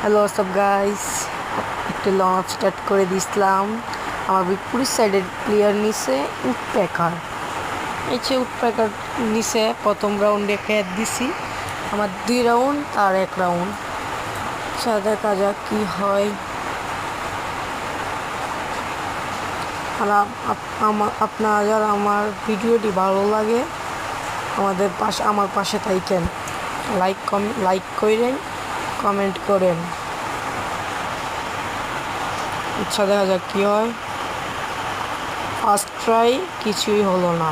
Hello সব guys, একটু launch start করে দিছিলাম। আমার বিপরীত সাইডের প্লেয়ার নিচে উডপ্যাকার, এই যে উডপ্যাকার নিচে প্রথম রাউন্ডে ক্যাচ দিছি। আমার 2 রাউন্ড আর 1 রাউন্ড। দেখা যাক কি হয়। আর আপনার যারা আমার ভিডিওটি ভালো লাগে আমার পাশে থাকেন, লাইক করেন, কমেন্ট করেন। আচ্ছা, দেখা যাক কি হয়। ফার্স্ট ট্রাই কিছুই হলো না,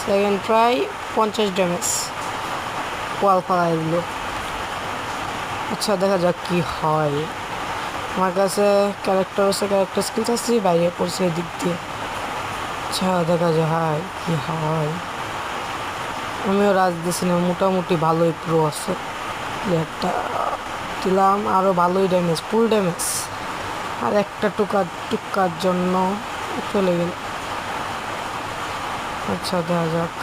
সেকেন্ড ট্রাই 50 ড্যামেজ, ওয়াল ফালাই দিল। আচ্ছা, দেখা যাক কি হয়। আমার কাছে ক্যারেক্টার স্কিলস আছে, বাইরে পড়ছে এদিক দিয়ে। আচ্ছা, দেখা যায় কি হয়। আমিও রাজ দিছি না, মোটামুটি ভালোই প্রো আছে। প্লেয়ারটা দিলাম আরও ভালোই ড্যামেজ, ফুল ড্যামেজ। আর একটা টুকার জন্য চলে গেল। আচ্ছা, দেখা যাক।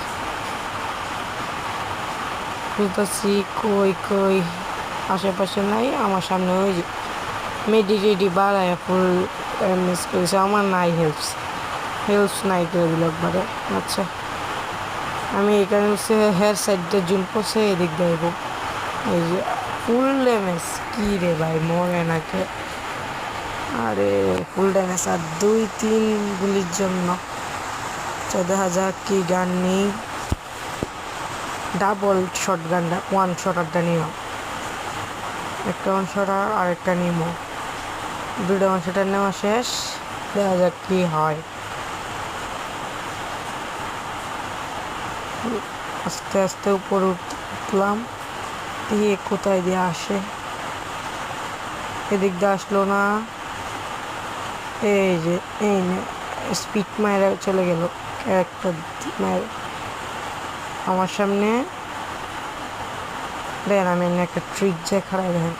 বুঝতেছি কই আশেপাশে নাই, আমার সামনে ওই যে মেডি বাড়ায় ফুল ড্যামেজ করেছে। আমার নাই হেল্পস নাই করে দিল একবারে। আচ্ছা, আমি এখানে হচ্ছে হেয়ার সাইডটা জুন পড়ছে, এদিক দেখব। এই যে ফুল ড্যামেজ, কি রে ভাই, মরে নাকি? আরে ফুল ড্যামেজ আর 2-3 গুলির জন্য। দেখা যাক কি গান নেই। ডাবল শট গানটা, ওয়ান শটারটা নিও, একটা ওয়ান শটার আর একটা নিমো। দুটো ওয়ান শটার নেওয়া শেষ। দেখা যাক কি হয়। আস্তে আস্তে উপরে উঠলাম, দিয়ে কোথায় দিয়ে আসে, এদিক দিয়ে আসলো না। এই যে স্পিড মায়েরা চলে গেল, ক্যারেক্টার মায়ের আমার সামনে। দেখেন আমি একটা ট্রিক যে খারাপ, দেখেন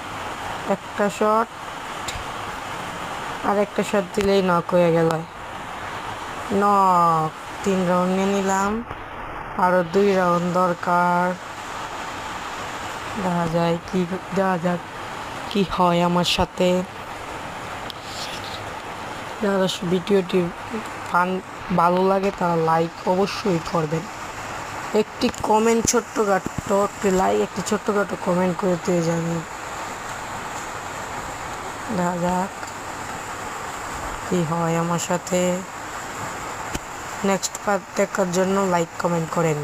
একটা শট আর একটা শট দিলেই নক হয়ে গেল। নক 3 রাউন্ড নিয়ে নিলাম, আরও 2 রাউন্ড দরকার। দেখা যাক কি হয় আমার সাথে। যারা ভিডিওটি ভালো লাগে তারা লাইক অবশ্যই করবেন। একটি কমেন্ট ছোট্টখাটো কমেন্ট করে দিয়ে যাবেন। দেখা যাক কি হয় আমার সাথে। নেক্সট পার্ট দেখার জন্য লাইক কমেন্ট করেন।